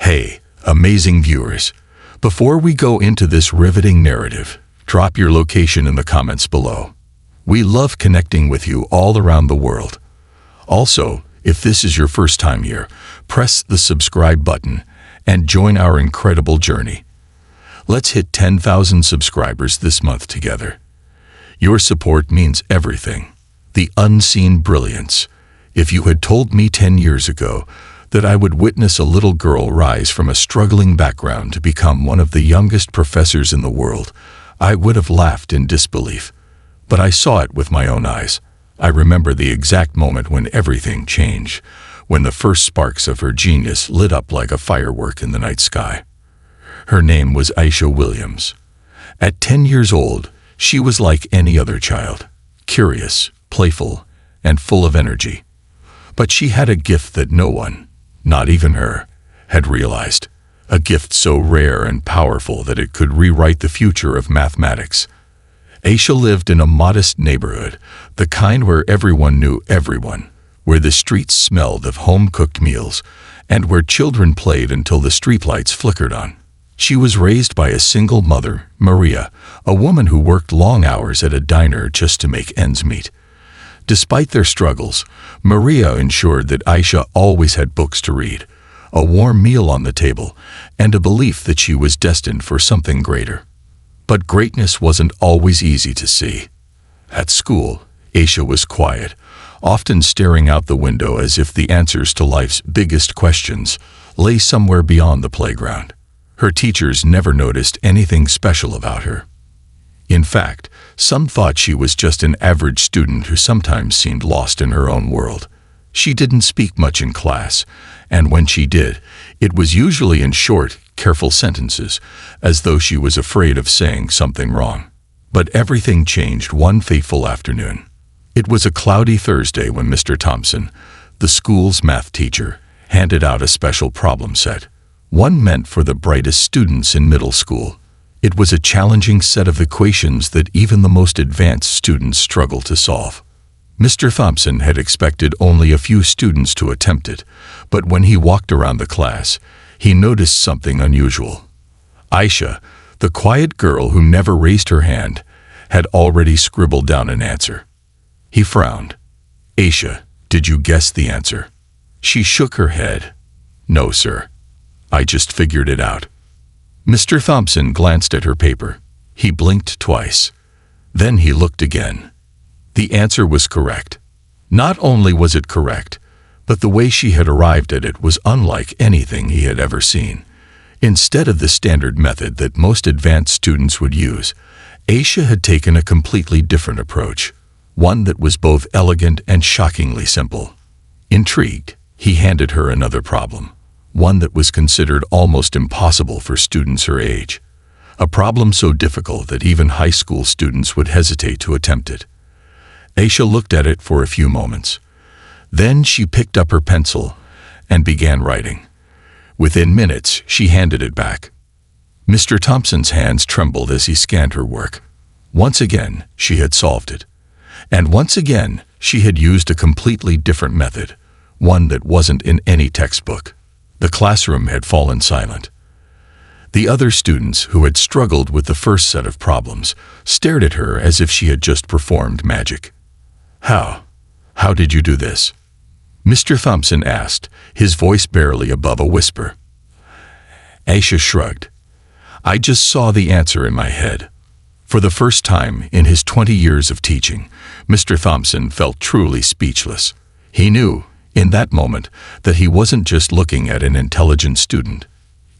Hey, amazing viewers! Before we go into this riveting narrative, drop your location in the comments below. We love connecting with you all around the world. Also, if this is your first time here, press the subscribe button and join our incredible journey. Let's hit 10,000 subscribers this month together. Your support means everything. The unseen brilliance. If you had told me 10 years ago that I would witness a little girl rise from a struggling background to become one of the youngest professors in the world, I would have laughed in disbelief. But I saw it with my own eyes. I remember the exact moment when everything changed, when the first sparks of her genius lit up like a firework in the night sky. Her name was Aisha Williams. At 10 years old, she was like any other child, curious, playful, and full of energy. But she had a gift that no one, not even her, had realized. A gift so rare and powerful that it could rewrite the future of mathematics. Aisha lived in a modest neighborhood, the kind where everyone knew everyone, where the streets smelled of home-cooked meals, and where children played until the streetlights flickered on. She was raised by a single mother, Maria, a woman who worked long hours at a diner just to make ends meet. Despite their struggles, Maria ensured that Aisha always had books to read, a warm meal on the table, and a belief that she was destined for something greater. But greatness wasn't always easy to see. At school, Aisha was quiet, often staring out the window as if the answers to life's biggest questions lay somewhere beyond the playground. Her teachers never noticed anything special about her. In fact, some thought she was just an average student who sometimes seemed lost in her own world. She didn't speak much in class, and when she did, it was usually in short, careful sentences, as though she was afraid of saying something wrong. But everything changed one fateful afternoon. It was a cloudy Thursday when Mr. Thompson, the school's math teacher, handed out a special problem set, one meant for the brightest students in middle school. It was a challenging set of equations that even the most advanced students struggled to solve. Mr. Thompson had expected only a few students to attempt it, but when he walked around the class, he noticed something unusual. Aisha, the quiet girl who never raised her hand, had already scribbled down an answer. He frowned. "Aisha, did you guess the answer?" She shook her head. "No, sir. I just figured it out." Mr. Thompson glanced at her paper. He blinked twice. Then he looked again. The answer was correct. Not only was it correct, but the way she had arrived at it was unlike anything he had ever seen. Instead of the standard method that most advanced students would use, Aisha had taken a completely different approach, one that was both elegant and shockingly simple. Intrigued, he handed her another problem, one that was considered almost impossible for students her age. A problem so difficult that even high school students would hesitate to attempt it. Aisha looked at it for a few moments. Then she picked up her pencil and began writing. Within minutes, she handed it back. Mr. Thompson's hands trembled as he scanned her work. Once again, she had solved it. And once again, she had used a completely different method, one that wasn't in any textbook. The classroom had fallen silent. The other students, who had struggled with the first set of problems, stared at her as if she had just performed magic. How did you do this?" Mr. Thompson asked, his voice barely above a whisper. Aisha shrugged. "I just saw the answer in my head." For the first time in his 20 years of teaching, Mr. Thompson felt truly speechless. He knew, in that moment, that he wasn't just looking at an intelligent student.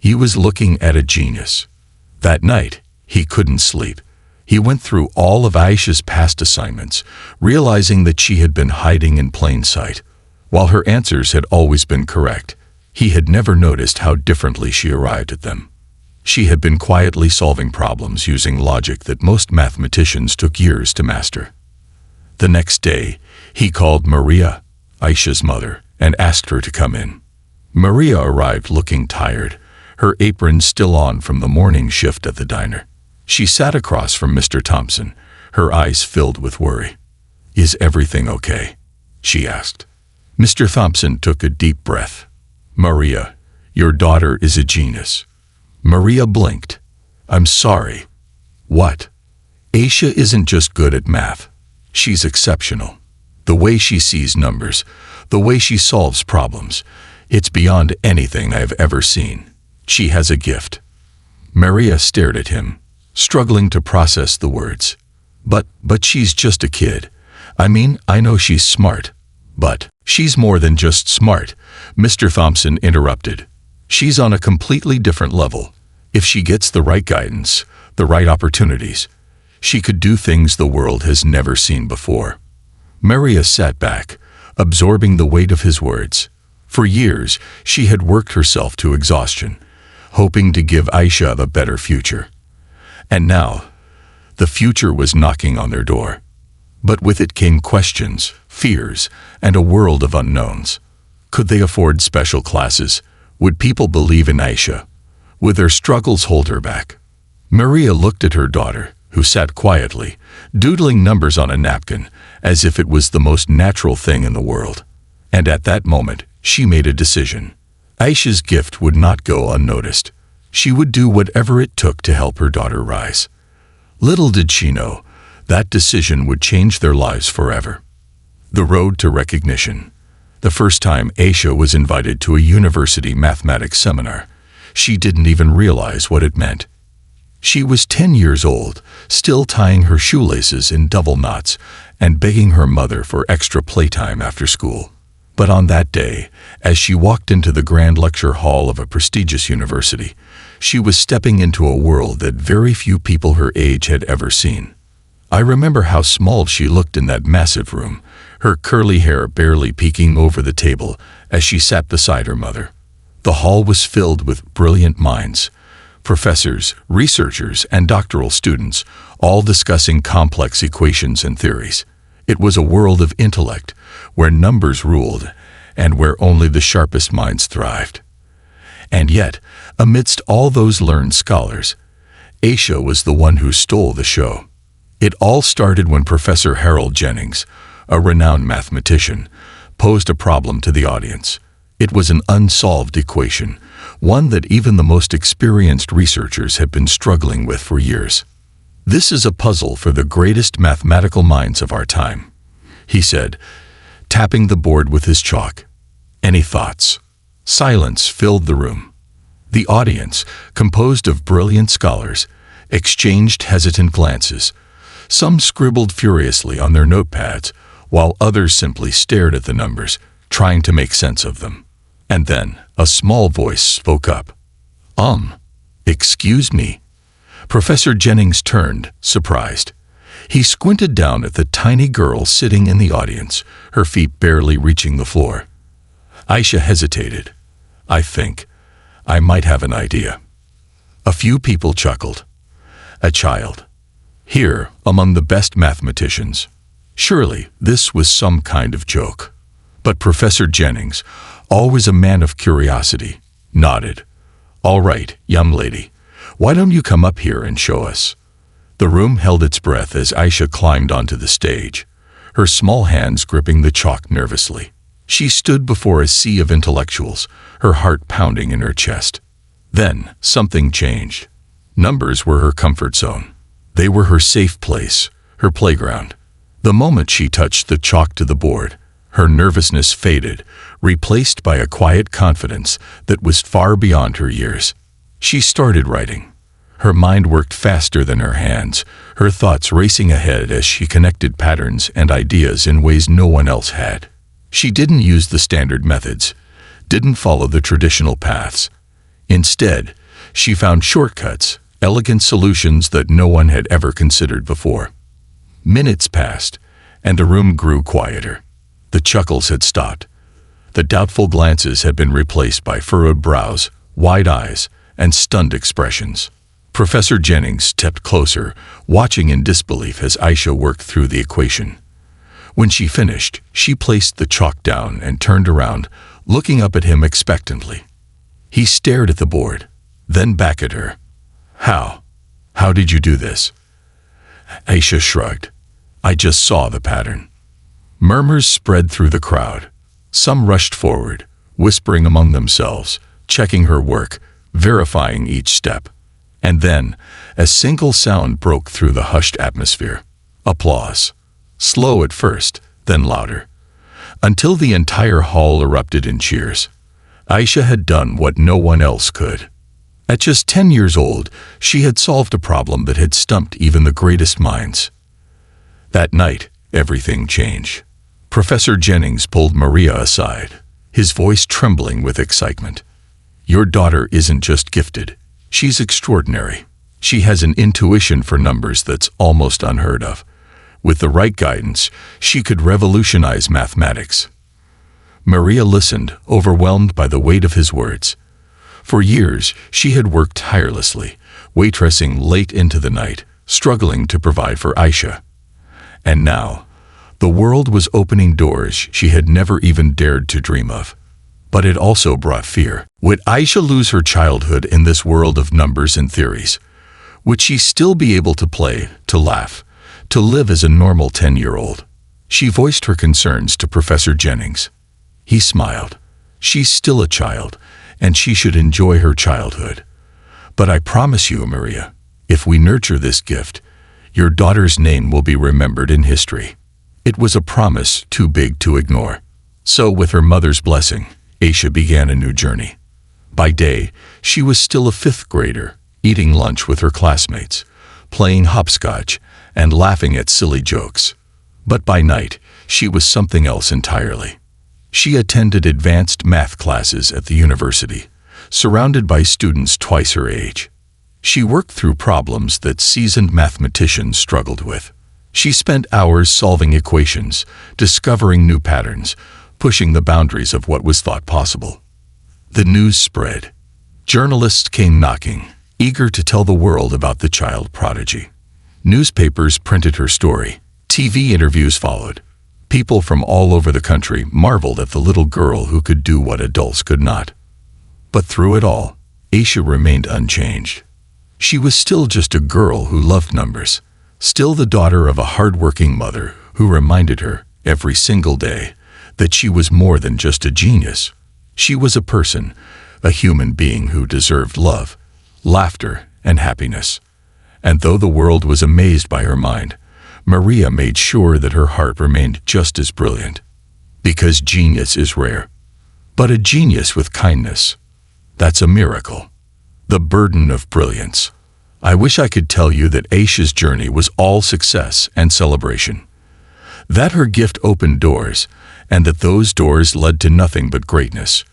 He was looking at a genius. That night, he couldn't sleep. He went through all of Aisha's past assignments, realizing that she had been hiding in plain sight. While her answers had always been correct, he had never noticed how differently she arrived at them. She had been quietly solving problems using logic that most mathematicians took years to master. The next day, he called Maria, Aisha's mother, and asked her to come in. Maria arrived looking tired, her apron still on from the morning shift at the diner. She sat across from Mr. Thompson, her eyes filled with worry. "Is everything okay?" she asked. Mr. Thompson took a deep breath. "Maria, Your daughter is a genius." Maria blinked. "I'm sorry." "What?" "Aisha isn't just good at math. She's exceptional. The way she sees numbers, the way she solves problems, it's beyond anything I've ever seen. She has a gift." Maria stared at him, struggling to process the words. But she's just a kid. I mean, I know she's smart. But she's more than just smart," Mr. Thompson interrupted. "She's on a completely different level. If she gets the right guidance, the right opportunities, she could do things the world has never seen before." Maria sat back, absorbing the weight of his words. For years, she had worked herself to exhaustion, hoping to give Aisha a better future. And now, the future was knocking on their door. But with it came questions, fears, and a world of unknowns. Could they afford special classes? Would people believe in Aisha? Would their struggles hold her back? Maria looked at her daughter, who sat quietly, doodling numbers on a napkin, as if it was the most natural thing in the world. And at that moment, she made a decision. Aisha's gift would not go unnoticed. She would do whatever it took to help her daughter rise. Little did she know, that decision would change their lives forever. The road to recognition. The first time Aisha was invited to a university mathematics seminar, she didn't even realize what it meant. She was 10 years old, still tying her shoelaces in double knots and begging her mother for extra playtime after school. But on that day, as she walked into the grand lecture hall of a prestigious university, she was stepping into a world that very few people her age had ever seen. I remember how small she looked in that massive room, her curly hair barely peeking over the table as she sat beside her mother. The hall was filled with brilliant minds, professors, researchers, and doctoral students, all discussing complex equations and theories. It was a world of intellect, where numbers ruled, and where only the sharpest minds thrived. And yet, amidst all those learned scholars, Aisha was the one who stole the show. It all started when Professor Harold Jennings, a renowned mathematician, posed a problem to the audience. It was an unsolved equation, one that even the most experienced researchers had been struggling with for years. "This is a puzzle for the greatest mathematical minds of our time," he said, tapping the board with his chalk. "Any thoughts?" Silence filled the room. The audience, composed of brilliant scholars, exchanged hesitant glances. Some scribbled furiously on their notepads, while others simply stared at the numbers, trying to make sense of them. And then a small voice spoke up. Excuse me." Professor Jennings turned, surprised. He squinted down at the tiny girl sitting in the audience, her feet barely reaching the floor. Aisha hesitated. "I think I might have an idea." A few people chuckled. A child. Here, among the best mathematicians. Surely this was some kind of joke. But Professor Jennings, always a man of curiosity, nodded. "All right, young lady, why don't you come up here and show us?" The room held its breath as Aisha climbed onto the stage, her small hands gripping the chalk nervously. She stood before a sea of intellectuals, her heart pounding in her chest. Then something changed. Numbers were her comfort zone. They were her safe place, her playground. The moment she touched the chalk to the board, her nervousness faded, replaced by a quiet confidence that was far beyond her years. She started writing. Her mind worked faster than her hands, her thoughts racing ahead as she connected patterns and ideas in ways no one else had. She didn't use the standard methods, didn't follow the traditional paths. Instead, she found shortcuts, elegant solutions that no one had ever considered before. Minutes passed, and the room grew quieter. The chuckles had stopped. The doubtful glances had been replaced by furrowed brows, wide eyes, and stunned expressions. Professor Jennings stepped closer, watching in disbelief as Aisha worked through the equation. When she finished, she placed the chalk down and turned around, looking up at him expectantly. He stared at the board, then back at her. How did you do this?" Aisha shrugged. "I just saw the pattern." Murmurs spread through the crowd. Some rushed forward, whispering among themselves, checking her work, verifying each step. And then, a single sound broke through the hushed atmosphere. Applause. Slow at first, then louder, until the entire hall erupted in cheers. Aisha had done what no one else could. At just 10 years old, she had solved a problem that had stumped even the greatest minds. That night, everything changed. Professor Jennings pulled Maria aside, his voice trembling with excitement. "Your daughter isn't just gifted. She's extraordinary. She has an intuition for numbers that's almost unheard of. With the right guidance, she could revolutionize mathematics." Maria listened, overwhelmed by the weight of his words. For years, she had worked tirelessly, waitressing late into the night, struggling to provide for Aisha. And now, the world was opening doors she had never even dared to dream of. But it also brought fear. Would Aisha lose her childhood in this world of numbers and theories? Would she still be able to play, to laugh, to live as a normal 10-year-old? She voiced her concerns to Professor Jennings. He smiled. "She's still a child, and she should enjoy her childhood. But I promise you, Maria, if we nurture this gift, your daughter's name will be remembered in history." It was a promise too big to ignore. So, with her mother's blessing, Aisha began a new journey. By day, she was still a 5th grader, eating lunch with her classmates, playing hopscotch, and laughing at silly jokes. But by night, she was something else entirely. She attended advanced math classes at the university, surrounded by students twice her age. She worked through problems that seasoned mathematicians struggled with. She spent hours solving equations, discovering new patterns, pushing the boundaries of what was thought possible. The news spread. Journalists came knocking, eager to tell the world about the child prodigy. Newspapers printed her story. TV interviews followed. People from all over the country marveled at the little girl who could do what adults could not. But through it all, Aisha remained unchanged. She was still just a girl who loved numbers, still the daughter of a hardworking mother who reminded her, every single day, that she was more than just a genius. She was a person, a human being who deserved love, laughter, and happiness. And though the world was amazed by her mind, Maria made sure that her heart remained just as brilliant. Because genius is rare. But a genius with kindness, that's a miracle. The burden of brilliance. I wish I could tell you that Aisha's journey was all success and celebration. That her gift opened doors, and that those doors led to nothing but greatness.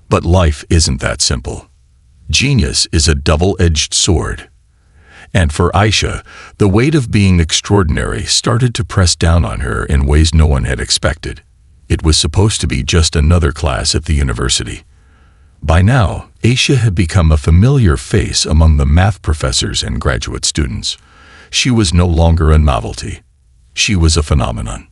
But life isn't that simple. Genius is a double-edged sword. And for Aisha, the weight of being extraordinary started to press down on her in ways no one had expected. It was supposed to be just another class at the university. By now, Aisha had become a familiar face among the math professors and graduate students. She was no longer a novelty. She was a phenomenon.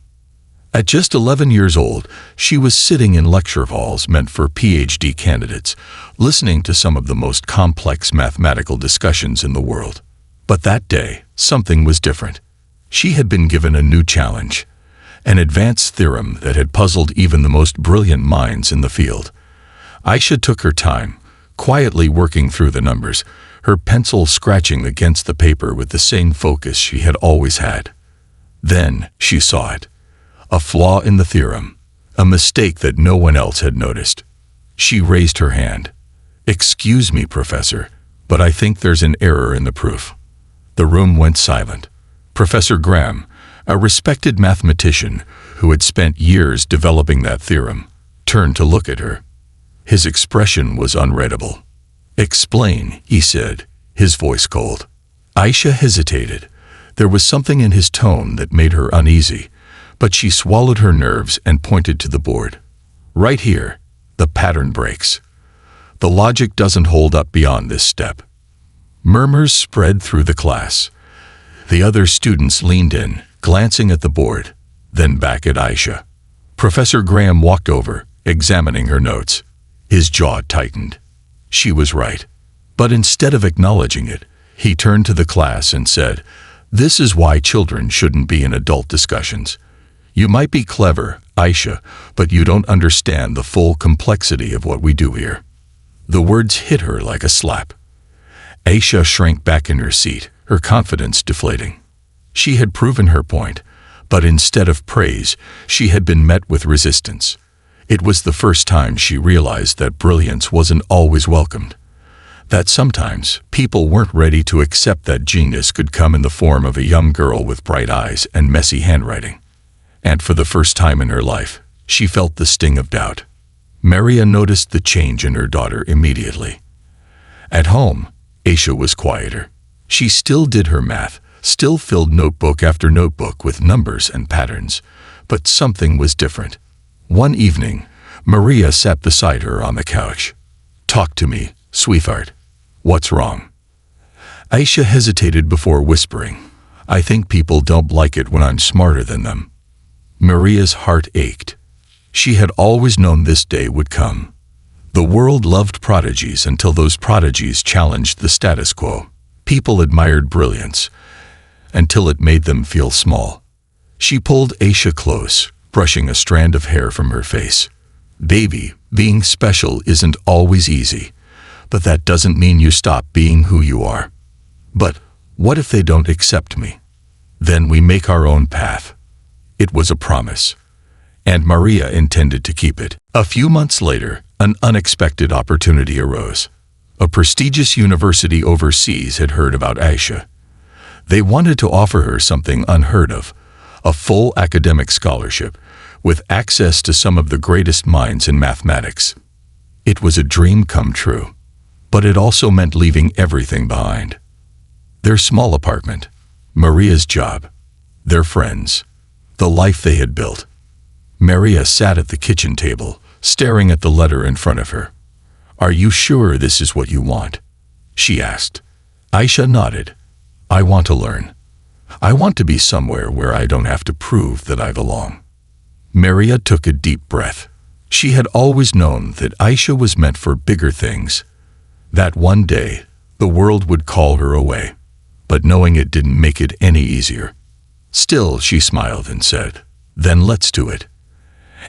At just 11 years old, she was sitting in lecture halls meant for PhD candidates, listening to some of the most complex mathematical discussions in the world. But that day, something was different. She had been given a new challenge, an advanced theorem that had puzzled even the most brilliant minds in the field. Aisha took her time, quietly working through the numbers, her pencil scratching against the paper with the same focus she had always had. Then she saw it. A flaw in the theorem, a mistake that no one else had noticed. She raised her hand. "Excuse me, Professor, but I think there's an error in the proof." The room went silent. Professor Graham, a respected mathematician who had spent years developing that theorem, turned to look at her. His expression was unreadable. "Explain," he said, his voice cold. Aisha hesitated. There was something in his tone that made her uneasy, but she swallowed her nerves and pointed to the board. "Right here, the pattern breaks. The logic doesn't hold up beyond this step." Murmurs spread through the class. The other students leaned in, glancing at the board, then back at Aisha. Professor Graham walked over, examining her notes. His jaw tightened. She was right. But instead of acknowledging it, he turned to the class and said, "This is why children shouldn't be in adult discussions. You might be clever, Aisha, but you don't understand the full complexity of what we do here." The words hit her like a slap. Aisha shrank back in her seat, her confidence deflating. She had proven her point, but instead of praise, she had been met with resistance. It was the first time she realized that brilliance wasn't always welcomed. That sometimes people weren't ready to accept that genius could come in the form of a young girl with bright eyes and messy handwriting. And for the first time in her life, she felt the sting of doubt. Maria noticed the change in her daughter immediately. At home, Aisha was quieter. She still did her math, still filled notebook after notebook with numbers and patterns, but something was different. One evening, Maria sat beside her on the couch. "Talk to me, sweetheart. What's wrong?" Aisha hesitated before whispering, "I think people don't like it when I'm smarter than them." Maria's heart ached. She had always known this day would come. The world loved prodigies until those prodigies challenged the status quo. People admired brilliance until it made them feel small. She pulled Aisha close, brushing a strand of hair from her face. "Baby, being special isn't always easy, but that doesn't mean you stop being who you are. But what if they don't accept me? Then we make our own path." It was a promise, and Maria intended to keep it. A few months later, an unexpected opportunity arose. A prestigious university overseas had heard about Aisha. They wanted to offer her something unheard of, a full academic scholarship, with access to some of the greatest minds in mathematics. It was a dream come true, but it also meant leaving everything behind. Their small apartment, Maria's job, their friends, the life they had built. Maria sat at the kitchen table, staring at the letter in front of her. "Are you sure this is what you want?" she asked. Aisha nodded. "I want to learn. I want to be somewhere where I don't have to prove that I belong." Maria took a deep breath. She had always known that Aisha was meant for bigger things, that one day the world would call her away, but knowing it didn't make it any easier. Still, she smiled and said, "Then let's do it."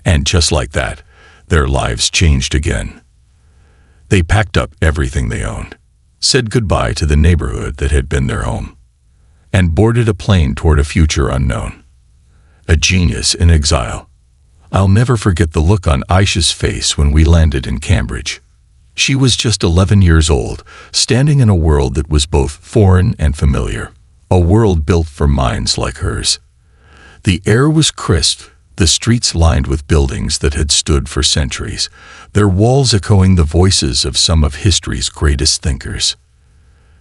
And just like that, their lives changed again. They packed up everything they owned, said goodbye to the neighborhood that had been their home, and boarded a plane toward a future unknown. A genius in exile. I'll never forget the look on Aisha's face when we landed in Cambridge. She was just 11 years old, standing in a world that was both foreign and familiar, a world built for minds like hers. The air was crisp, the streets lined with buildings that had stood for centuries, their walls echoing the voices of some of history's greatest thinkers.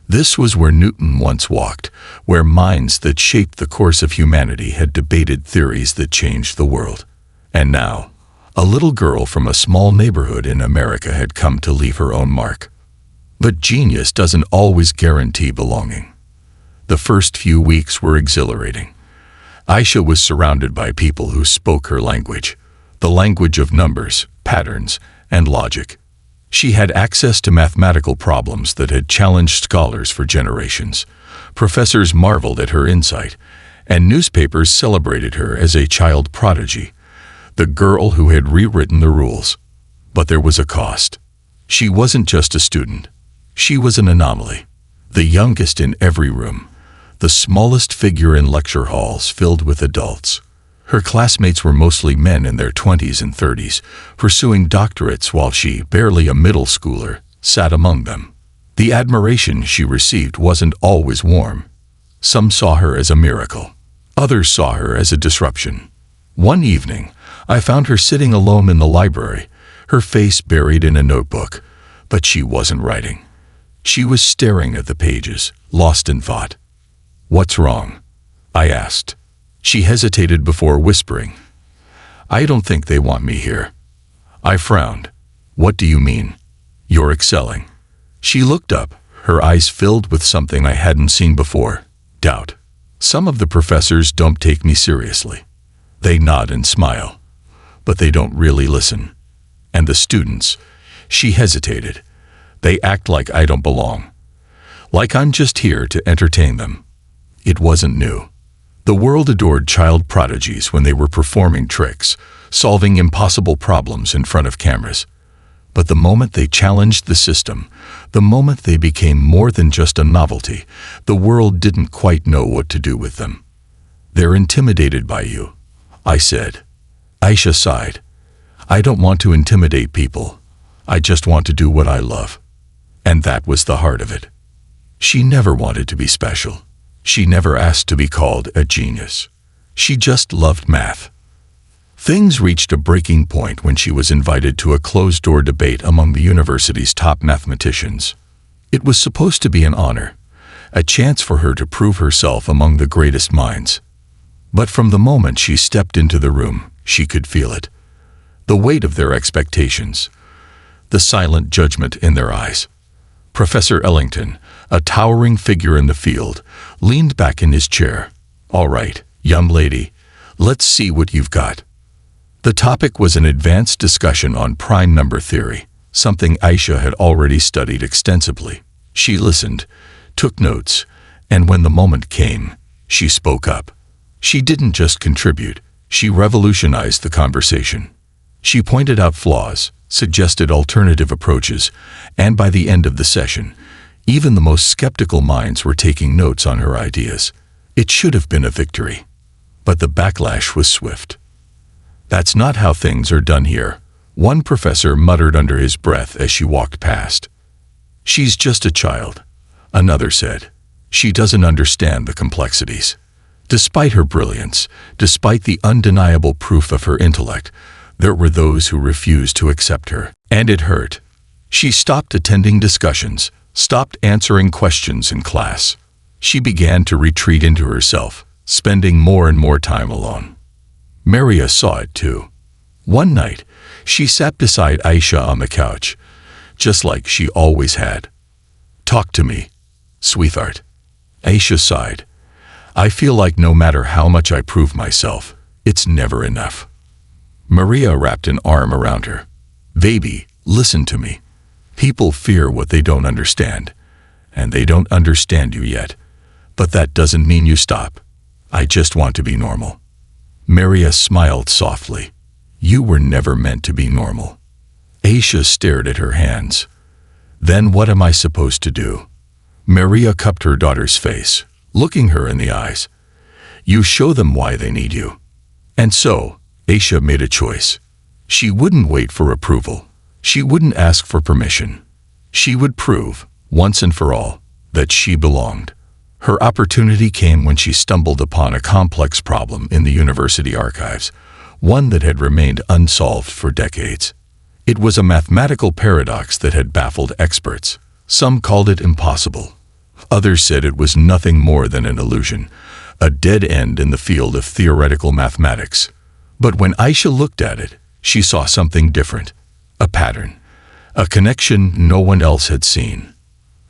This was where Newton once walked, where minds that shaped the course of humanity had debated theories that changed the world. And now, a little girl from a small neighborhood in America had come to leave her own mark. But genius doesn't always guarantee belonging. The first few weeks were exhilarating. Aisha was surrounded by people who spoke her language, the language of numbers, patterns, and logic. She had access to mathematical problems that had challenged scholars for generations. Professors marveled at her insight, and newspapers celebrated her as a child prodigy, the girl who had rewritten the rules. But there was a cost. She wasn't just a student. She was an anomaly, the youngest in every room, the smallest figure in lecture halls filled with adults. Her classmates were mostly men in their 20s and 30s, pursuing doctorates while she, barely a middle schooler, sat among them. The admiration she received wasn't always warm. Some saw her as a miracle. Others saw her as a disruption. One evening, I found her sitting alone in the library, her face buried in a notebook, but she wasn't writing. She was staring at the pages, lost in thought. "What's wrong?" I asked. She hesitated before whispering, "I don't think they want me here." I frowned. "What do you mean?" "You're excelling." She looked up, her eyes filled with something I hadn't seen before, doubt. "Some of the professors don't take me seriously. They nod and smile, but they don't really listen. And the students," she hesitated, "they act like I don't belong. Like I'm just here to entertain them." It wasn't new. The world adored child prodigies when they were performing tricks, solving impossible problems in front of cameras. But the moment they challenged the system, the moment they became more than just a novelty, the world didn't quite know what to do with them. "They're intimidated by you," I said. Aisha sighed. "I don't want to intimidate people. I just want to do what I love." And that was the heart of it. She never wanted to be special. She never asked to be called a genius. She just loved math. Things reached a breaking point when she was invited to a closed-door debate among the university's top mathematicians. It was supposed to be an honor, a chance for her to prove herself among the greatest minds. But from the moment she stepped into the room, she could feel it. The weight of their expectations, the silent judgment in their eyes. Professor Ellington, a towering figure in the field, leaned back in his chair. "All right, young lady, let's see what you've got." The topic was an advanced discussion on prime number theory, something Aisha had already studied extensively. She listened, took notes, and when the moment came, she spoke up. She didn't just contribute, she revolutionized the conversation. She pointed out flaws, suggested alternative approaches, and by the end of the session, even the most skeptical minds were taking notes on her ideas. It should have been a victory. But the backlash was swift. "That's not how things are done here," one professor muttered under his breath as she walked past. "She's just a child," another said. "She doesn't understand the complexities." Despite her brilliance, despite the undeniable proof of her intellect, there were those who refused to accept her, and it hurt. She stopped attending discussions, stopped answering questions in class. She began to retreat into herself, spending more and more time alone. Maria saw it too. One night, she sat beside Aisha on the couch, just like she always had. "Talk to me, sweetheart." Aisha sighed. "I feel like no matter how much I prove myself, it's never enough." Maria wrapped an arm around her. "Baby, listen to me. People fear what they don't understand, and they don't understand you yet. But that doesn't mean you stop. I just want to be normal." Maria smiled softly. "You were never meant to be normal." Aisha stared at her hands. "Then what am I supposed to do?" Maria cupped her daughter's face, looking her in the eyes. "You show them why they need you." And so, Aisha made a choice. She wouldn't wait for approval. She wouldn't ask for permission. She would prove, once and for all, that she belonged. Her opportunity came when she stumbled upon a complex problem in the university archives, one that had remained unsolved for decades. It was a mathematical paradox that had baffled experts. Some called it impossible. Others said it was nothing more than an illusion, a dead end in the field of theoretical mathematics. But when Aisha looked at it, she saw something different, a pattern, a connection no one else had seen.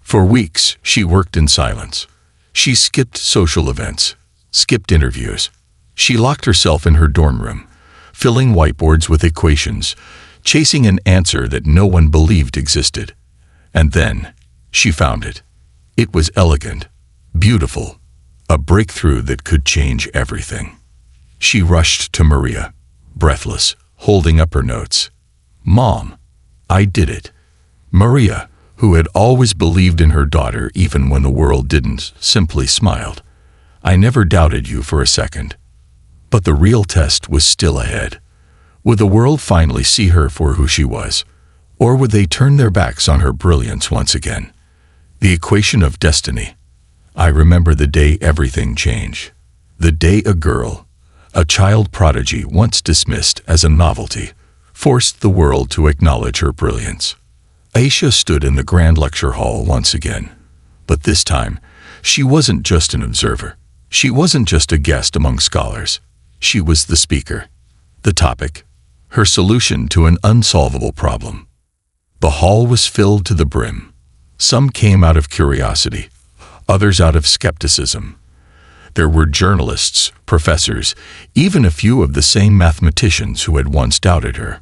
For weeks, she worked in silence. She skipped social events, skipped interviews. She locked herself in her dorm room, filling whiteboards with equations, chasing an answer that no one believed existed. And then, she found it. It was elegant, beautiful, a breakthrough that could change everything. She rushed to Maria, breathless, holding up her notes. "Mom, I did it." Maria, who had always believed in her daughter even when the world didn't, simply smiled. "I never doubted you for a second." But the real test was still ahead. Would the world finally see her for who she was? Or would they turn their backs on her brilliance once again? The equation of destiny. I remember the day everything changed. The day a girl, a child prodigy once dismissed as a novelty, forced the world to acknowledge her brilliance. Aisha stood in the grand lecture hall once again. But this time, she wasn't just an observer. She wasn't just a guest among scholars. She was the speaker, the topic, her solution to an unsolvable problem. The hall was filled to the brim. Some came out of curiosity, others out of skepticism. There were journalists, professors, even a few of the same mathematicians who had once doubted her.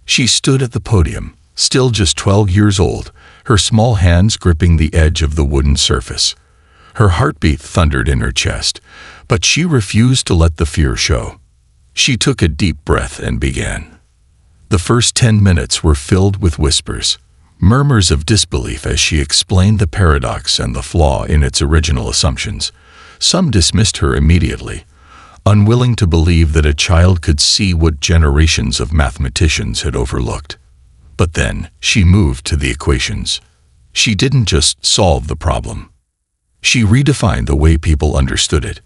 She stood at the podium, still just 12 years old, her small hands gripping the edge of the wooden surface. Her heartbeat thundered in her chest, but she refused to let the fear show. She took a deep breath and began. The first 10 minutes were filled with whispers, murmurs of disbelief as she explained the paradox and the flaw in its original assumptions. Some dismissed her immediately, unwilling to believe that a child could see what generations of mathematicians had overlooked. But then she moved to the equations. She didn't just solve the problem. She redefined the way people understood it.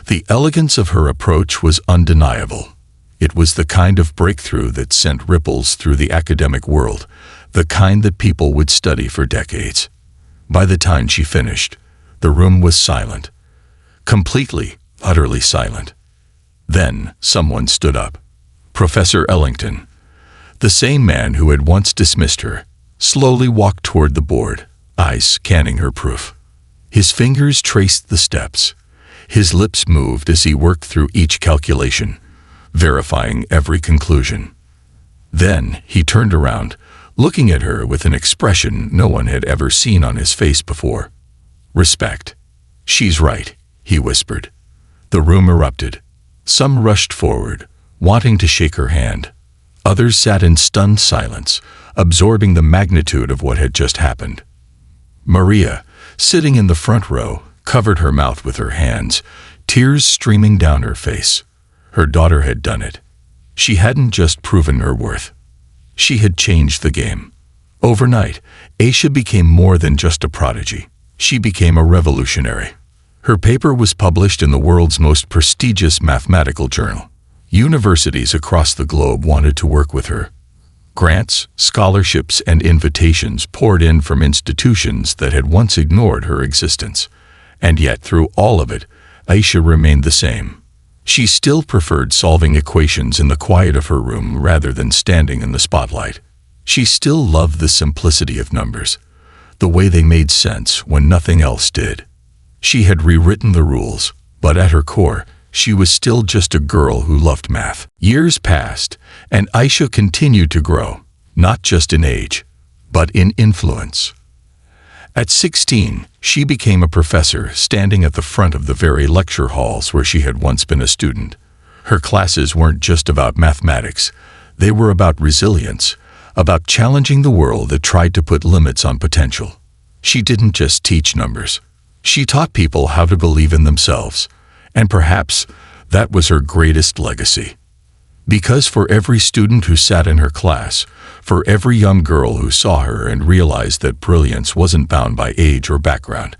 The elegance of her approach was undeniable. It was the kind of breakthrough that sent ripples through the academic world, the kind that people would study for decades. By the time she finished, the room was silent. Completely, utterly silent. Then someone stood up. Professor Ellington, the same man who had once dismissed her, slowly walked toward the board, eyes scanning her proof. His fingers traced the steps. His lips moved as he worked through each calculation, verifying every conclusion. Then he turned around, looking at her with an expression no one had ever seen on his face before. Respect. She's right, he whispered. The room erupted. Some rushed forward, wanting to shake her hand. Others sat in stunned silence, absorbing the magnitude of what had just happened. Maria, sitting in the front row, covered her mouth with her hands, tears streaming down her face. Her daughter had done it. She hadn't just proven her worth. She had changed the game. Overnight, Aisha became more than just a prodigy. She became a revolutionary. Her paper was published in the world's most prestigious mathematical journal. Universities across the globe wanted to work with her. Grants, scholarships, and invitations poured in from institutions that had once ignored her existence. And yet, through all of it, Aisha remained the same. She still preferred solving equations in the quiet of her room rather than standing in the spotlight. She still loved the simplicity of numbers, the way they made sense when nothing else did. She had rewritten the rules, but at her core, she was still just a girl who loved math. Years passed, and Aisha continued to grow, not just in age, but in influence. At 16, she became a professor, standing at the front of the very lecture halls where she had once been a student. Her classes weren't just about mathematics. They were about resilience, about challenging the world that tried to put limits on potential. She didn't just teach numbers. She taught people how to believe in themselves, and perhaps that was her greatest legacy. Because for every student who sat in her class, for every young girl who saw her and realized that brilliance wasn't bound by age or background,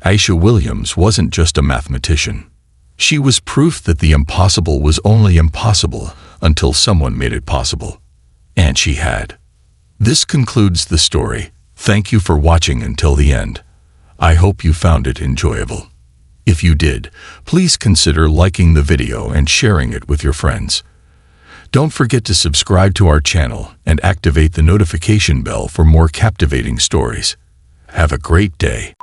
Aisha Williams wasn't just a mathematician. She was proof that the impossible was only impossible until someone made it possible. And she had. This concludes the story. Thank you for watching until the end. I hope you found it enjoyable. If you did, please consider liking the video and sharing it with your friends. Don't forget to subscribe to our channel and activate the notification bell for more captivating stories. Have a great day.